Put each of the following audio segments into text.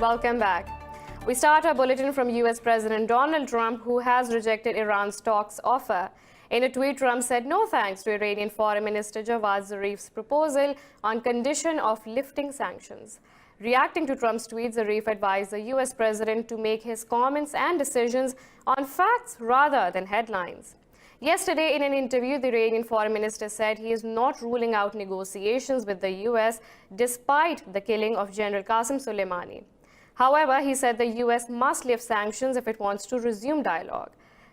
Welcome back. We start our bulletin from US President Donald Trump, who has rejected Iran's talks offer. In a tweet, Trump said no thanks to Iranian Foreign Minister Javad Zarif's proposal on condition of lifting sanctions. Reacting to Trump's tweet, Zarif advised the US president to make his comments and decisions on facts rather than headlines. Yesterday, in an interview, the Iranian foreign minister said he is not ruling out negotiations with the US despite the killing of General Qasem Soleimani. However, he said the US must lift sanctions if it wants to resume dialogue.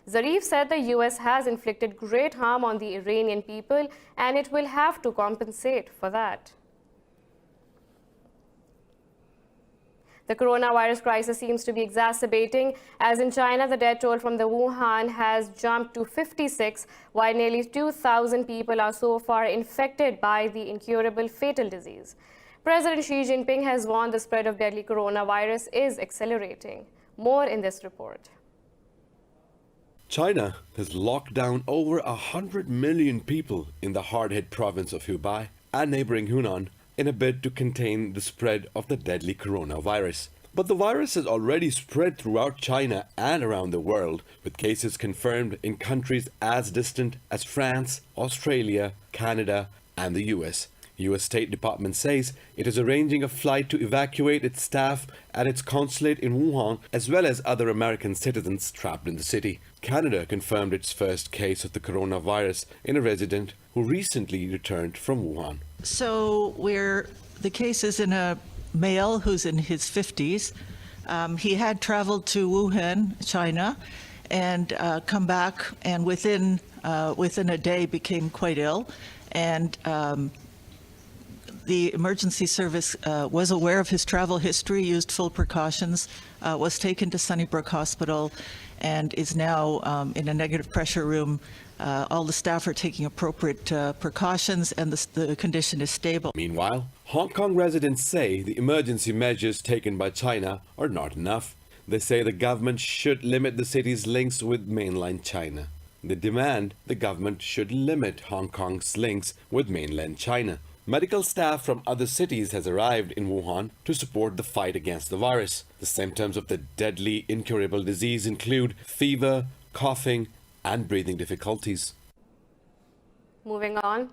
Zarif said the US has inflicted great harm on the Iranian people and it will have to compensate for that. The coronavirus crisis seems to be exacerbating, as in China, the death toll from the Wuhan has jumped to 56, while nearly 2,000 people are so far infected by the incurable fatal disease. President Xi Jinping has warned the spread of deadly coronavirus is accelerating. More in this report. China has locked down over 100 million people in the hard-hit province of Hubei and neighboring Hunan in a bid to contain the spread of the deadly coronavirus. But the virus has already spread throughout China and around the world, with cases confirmed in countries as distant as France, Australia, Canada, and the US. US State Department says it is arranging a flight to evacuate its staff at its consulate in Wuhan, as well as other American citizens trapped in the city. Canada confirmed its first case of the coronavirus in a resident who recently returned from Wuhan. So the case is in a male who's in his 50s. He had traveled to Wuhan, China, and come back, and within a day became quite ill. And the emergency service was aware of his travel history, used full precautions, was taken to Sunnybrook Hospital, and is now in a negative pressure room. All the staff are taking appropriate precautions, and the condition is stable. Meanwhile, Hong Kong residents say the emergency measures taken by China are not enough. They say the government should limit the city's links with mainland China. They demand the government should limit Hong Kong's links with mainland China. Medical staff from other cities has arrived in Wuhan to support the fight against the virus. The symptoms of the deadly incurable disease include fever, coughing, and breathing difficulties. Moving on,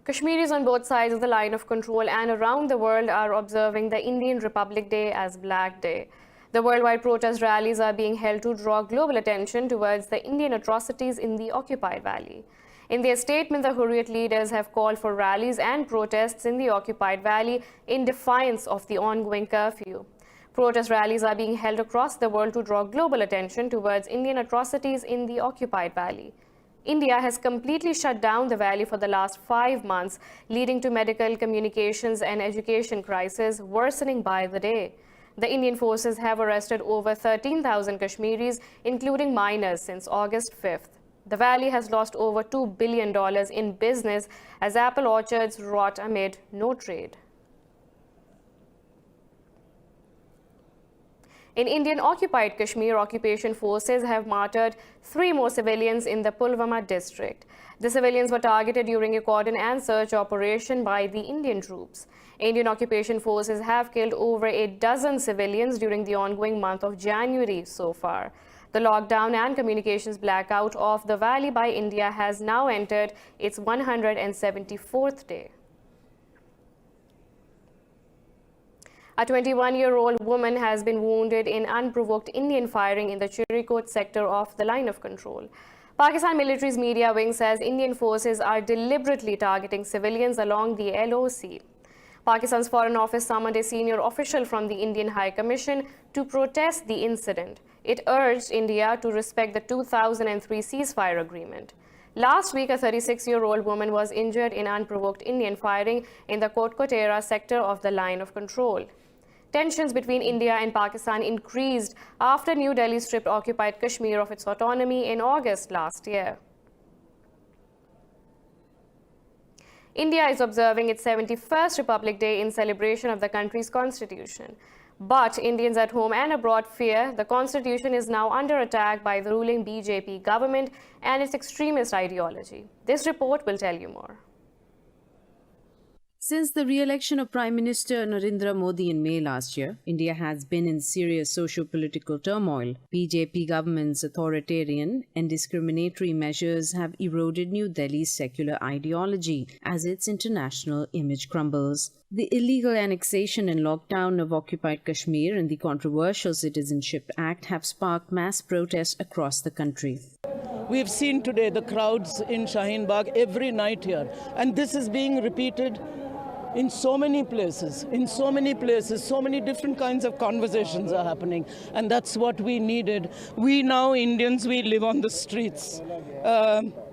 Kashmiris on both sides of the line of control and around the world are observing the Indian Republic Day as Black Day. The worldwide protest rallies are being held to draw global attention towards the Indian atrocities in the occupied valley. In their statement, the Hurriyat leaders have called for rallies and protests in the occupied valley in defiance of the ongoing curfew. Protest rallies are being held across the world to draw global attention towards Indian atrocities in the occupied valley. India has completely shut down the valley for the last 5 months, leading to medical, communications, and education crisis worsening by the day. The Indian forces have arrested over 13,000 Kashmiris, including minors, since August 5th. The valley has lost over $2 billion in business as apple orchards rot amid no trade. In Indian-occupied Kashmir, occupation forces have martyred 3 more civilians in the Pulwama district. The civilians were targeted during a cordon and search operation by the Indian troops. Indian occupation forces have killed over a dozen civilians during the ongoing month of January so far. The lockdown and communications blackout of the valley by India has now entered its 174th day. A 21-year-old woman has been wounded in unprovoked Indian firing in the Chirikot sector of the line of control. Pakistan military's media wing says Indian forces are deliberately targeting civilians along the LOC. Pakistan's Foreign Office summoned a senior official from the Indian High Commission to protest the incident. It urged India to respect the 2003 ceasefire agreement. Last week, a 36-year-old woman was injured in unprovoked Indian firing in the Kotkotera sector of the line of control. Tensions between India and Pakistan increased after New Delhi stripped occupied Kashmir of its autonomy in August last year. India is observing its 71st Republic Day in celebration of the country's constitution. But Indians at home and abroad fear the constitution is now under attack by the ruling BJP government and its extremist ideology. This report will tell you more. Since the re-election of Prime Minister Narendra Modi in May last year, India has been in serious socio-political turmoil. BJP government's authoritarian and discriminatory measures have eroded New Delhi's secular ideology as its international image crumbles. The illegal annexation and lockdown of occupied Kashmir and the controversial Citizenship Act have sparked mass protests across the country. We've seen today the crowds in Shaheen Bagh every night here, and this is being repeated in so many places, so many different kinds of conversations are happening, and that's what we needed. We now, Indians, we live on the streets.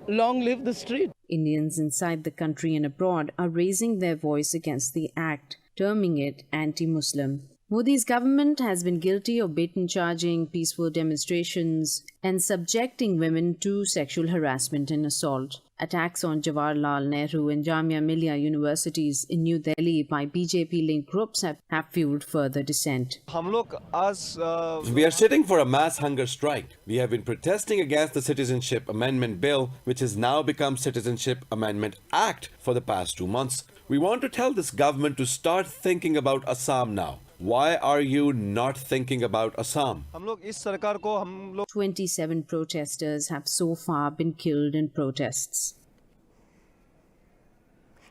Long live the street. Indians inside the country and abroad are raising their voice against the act, terming it anti-Muslim. Modi's government has been guilty of baton charging peaceful demonstrations and subjecting women to sexual harassment and assault. Attacks on Jawaharlal Nehru and Jamia Millia universities in New Delhi by BJP-linked groups have fueled further dissent. We are sitting for a mass hunger strike. We have been protesting against the Citizenship Amendment Bill, which has now become Citizenship Amendment Act for the past 2 months. We want to tell this government to start thinking about Assam now. Why are you not thinking about Assam? 27 protesters have so far been killed in protests.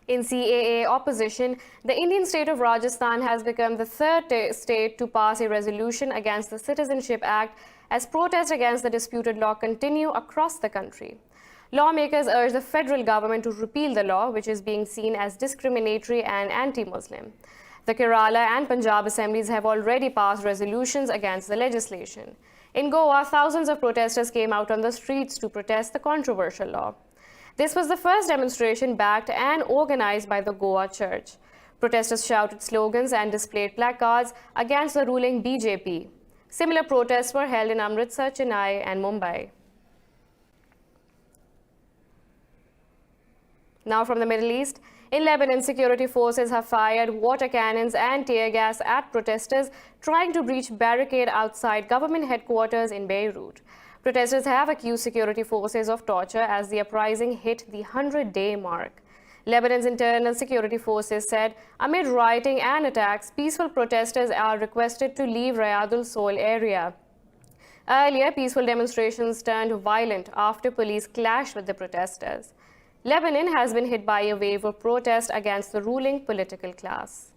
In CAA opposition, the Indian state of Rajasthan has become the third state to pass a resolution against the Citizenship Act as protests against the disputed law continue across the country. Lawmakers urge the federal government to repeal the law, which is being seen as discriminatory and anti-Muslim. The Kerala and Punjab assemblies have already passed resolutions against the legislation. In Goa, thousands of protesters came out on the streets to protest the controversial law. This was the first demonstration backed and organized by the Goa Church. Protesters shouted slogans and displayed placards against the ruling BJP. Similar protests were held in Amritsar, Chennai, and Mumbai. Now from the Middle East, in Lebanon, security forces have fired water cannons and tear gas at protesters trying to breach barricade outside government headquarters in Beirut. Protesters have accused security forces of torture as the uprising hit the 100-day mark. Lebanon's internal security forces said, amid rioting and attacks, peaceful protesters are requested to leave Riyadh al-Sol area. Earlier, peaceful demonstrations turned violent after police clashed with the protesters. Lebanon has been hit by a wave of protest against the ruling political class.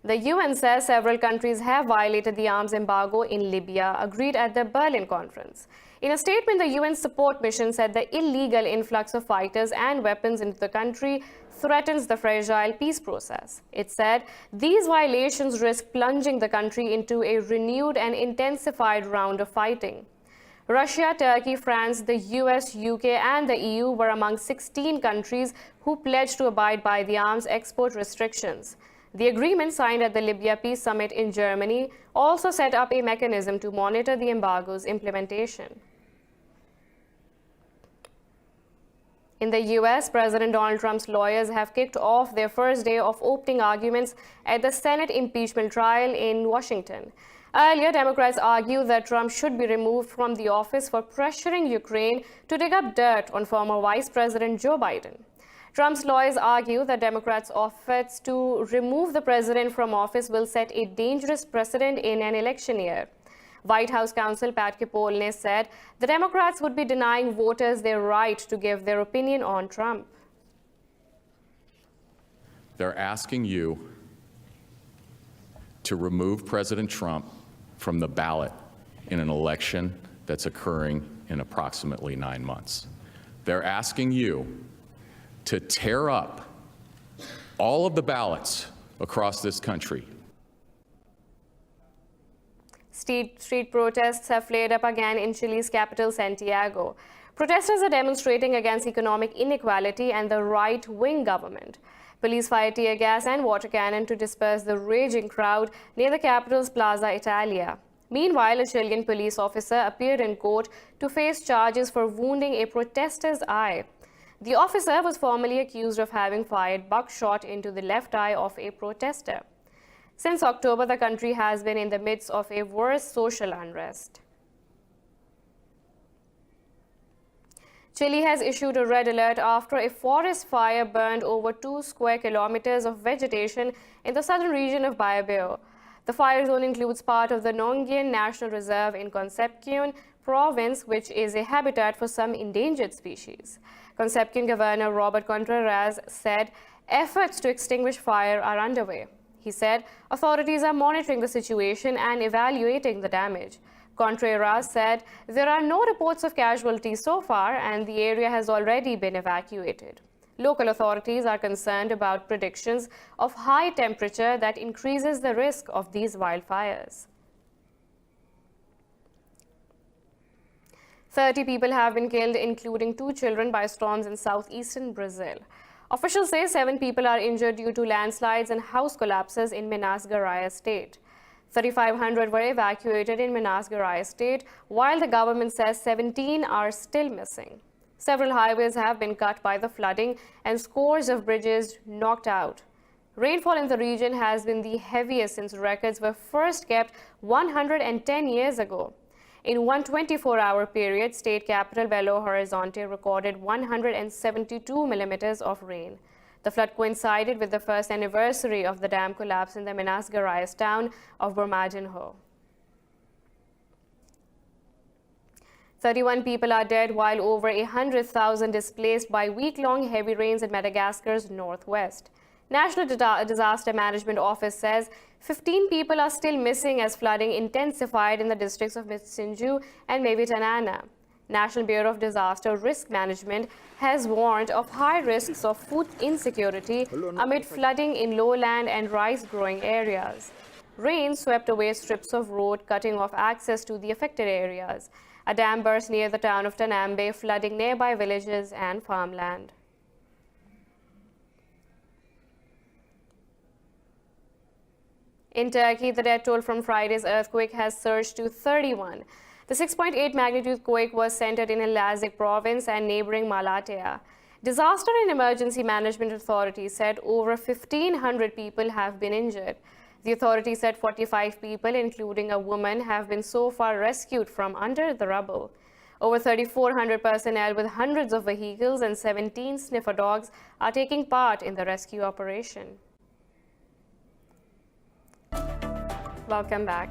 The UN says several countries have violated the arms embargo in Libya agreed at the Berlin conference. In a statement, the UN support mission said the illegal influx of fighters and weapons into the country threatens the fragile peace process. It said these violations risk plunging the country into a renewed and intensified round of fighting. Russia, Turkey, France, the US, UK and the EU were among 16 countries who pledged to abide by the arms export restrictions. The agreement signed at the Libya Peace Summit in Germany also set up a mechanism to monitor the embargo's implementation. In the US, President Donald Trump's lawyers have kicked off their first day of opening arguments at the Senate impeachment trial in Washington. Earlier, Democrats argued that Trump should be removed from the office for pressuring Ukraine to dig up dirt on former Vice President Joe Biden. Trump's lawyers argue that Democrats' efforts to remove the president from office will set a dangerous precedent in an election year. White House counsel Pat Cipollone said the Democrats would be denying voters their right to give their opinion on Trump. They're asking you to remove President Trump from the ballot in an election that's occurring in approximately 9 months. They're asking you to tear up all of the ballots across this country. Street protests have flared up again in Chile's capital, Santiago. Protesters are demonstrating against economic inequality and the right-wing government. Police fired tear gas and water cannon to disperse the raging crowd near the capital's Plaza Italia. Meanwhile, a Chilean police officer appeared in court to face charges for wounding a protester's eye. The officer was formally accused of having fired buckshot into the left eye of a protester. Since October, the country has been in the midst of a worse social unrest. Chile has issued a red alert after a forest fire burned over 2 square kilometers of vegetation in the southern region of Biobío. The fire zone includes part of the Nonguén National Reserve in Concepcion province, which is a habitat for some endangered species. Concepcion Governor Robert Contreras said efforts to extinguish fire are underway. He said authorities are monitoring the situation and evaluating the damage. Contreras said there are no reports of casualties so far and the area has already been evacuated. Local authorities are concerned about predictions of high temperature that increases the risk of these wildfires. 30 people have been killed, including 2 children, by storms in southeastern Brazil. Officials say 7 people are injured due to landslides and house collapses in Minas Gerais state. 3,500 were evacuated in Minas Gerais state, while the government says 17 are still missing. Several highways have been cut by the flooding and scores of bridges knocked out. Rainfall in the region has been the heaviest since records were first kept 110 years ago. In one 24-hour period, state capital Belo Horizonte recorded 172 millimeters of rain. The flood coincided with the first anniversary of the dam collapse in the Minas Gerais town of Brumadinho. 31 people are dead, while over 100,000 displaced by week-long heavy rains in Madagascar's northwest. National Disaster Management Office says 15 people are still missing as flooding intensified in the districts of Mitsinju and Mevitanana. National Bureau of Disaster Risk Management has warned of high risks of food insecurity amid flooding in lowland and rice-growing areas. Rain swept away strips of road, cutting off access to the affected areas. A dam burst near the town of Tanambe, flooding nearby villages and farmland. In Turkey, the death toll from Friday's earthquake has surged to 31. The 6.8 magnitude quake was centered in Elazığ province and neighboring Malatya. Disaster and Emergency Management Authority said over 1,500 people have been injured. The authority said 45 people, including a woman, have been so far rescued from under the rubble. Over 3,400 personnel with hundreds of vehicles and 17 sniffer dogs are taking part in the rescue operation. Welcome back.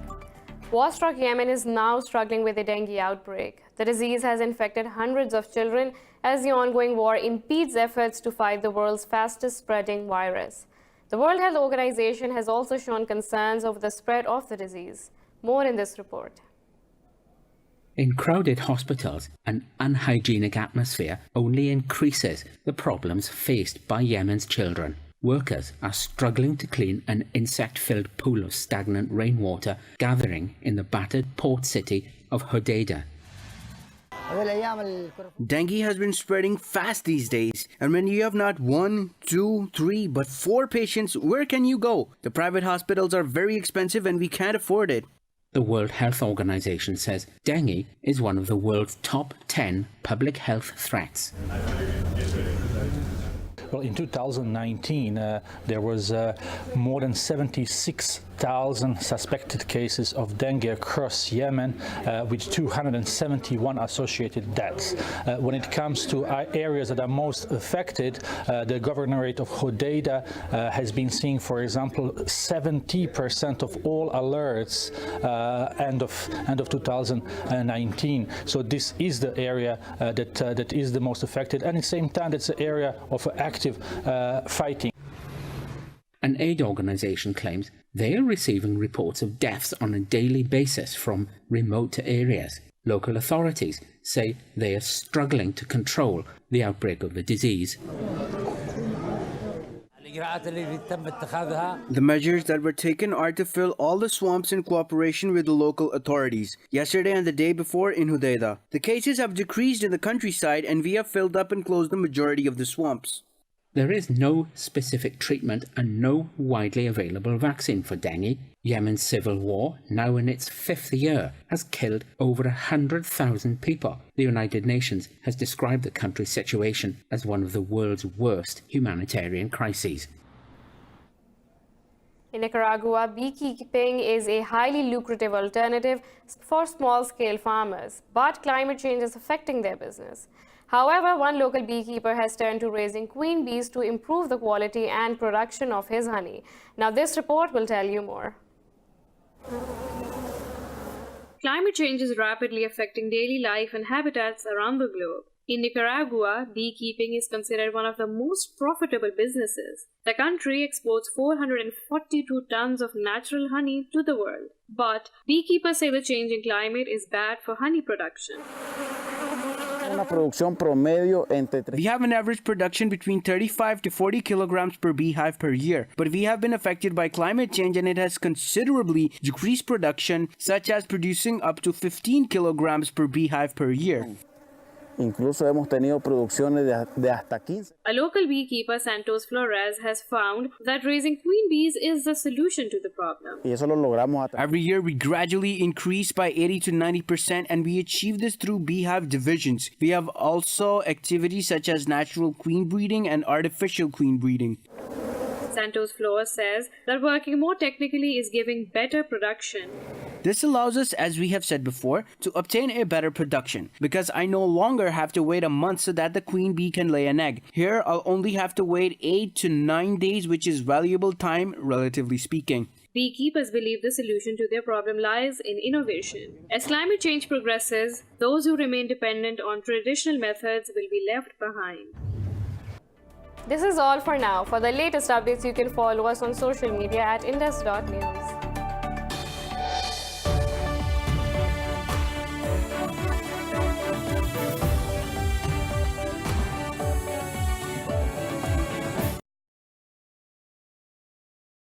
War-struck Yemen is now struggling with a dengue outbreak. The disease has infected hundreds of children as the ongoing war impedes efforts to fight the world's fastest-spreading virus. The World Health Organization has also shown concerns over the spread of the disease. More in this report. In crowded hospitals, an unhygienic atmosphere only increases the problems faced by Yemen's children. Workers are struggling to clean an insect-filled pool of stagnant rainwater gathering in the battered port city of Hodeidah. Dengue has been spreading fast these days, and when you have not 1, 2, 3, but 4 patients, where can you go? The private hospitals are very expensive and we can't afford it. The World Health Organization says dengue is one of the world's top 10 public health threats. Well, in 2019, there was more than 76,000 suspected cases of dengue across Yemen, with 271 associated deaths. When it comes to areas that are most affected, the governorate of Hodeidah has been seeing, for example, 70% of all alerts end of 2019. So this is the area that is the most affected, and at the same time, it's an area of active fighting. An aid organization claims they are receiving reports of deaths on a daily basis from remote areas. Local authorities say they are struggling to control the outbreak of the disease. The measures that were taken are to fill all the swamps in cooperation with the local authorities. Yesterday and the day before in Hodeidah, the cases have decreased in the countryside and we have filled up and closed the majority of the swamps. There is no specific treatment and no widely available vaccine for dengue. Yemen's civil war, now in its 5th year, has killed over 100,000 people. The United Nations has described the country's situation as one of the world's worst humanitarian crises. In Nicaragua, beekeeping is a highly lucrative alternative for small-scale farmers, but climate change is affecting their business. However, one local beekeeper has turned to raising queen bees to improve the quality and production of his honey. Now, this report will tell you more. Climate change is rapidly affecting daily life and habitats around the globe. In Nicaragua, beekeeping is considered one of the most profitable businesses. The country exports 442 tons of natural honey to the world. But beekeepers say the changing climate is bad for honey production. We have an average production between 35 to 40 kilograms per beehive per year, but we have been affected by climate change and it has considerably decreased production, such as producing up to 15 kilograms per beehive per year. Incluso hemos tenido producciones de hasta 15. A local beekeeper, Santos Flores, has found that raising queen bees is the solution to the problem. Y eso lo logramos Every year we gradually increase by 80 to 90% and we achieve this through beehive divisions. We have also activities such as natural queen breeding and artificial queen breeding. Santos Flores says that working more technically is giving better production. This allows us, as we have said before, to obtain a better production, because I no longer have to wait a month so that the queen bee can lay an egg. Here, I'll only have to wait 8 to 9 days, which is valuable time, relatively speaking. Beekeepers believe the solution to their problem lies in innovation. As climate change progresses, those who remain dependent on traditional methods will be left behind. This is all for now. For the latest updates, you can follow us on social media at indus.news.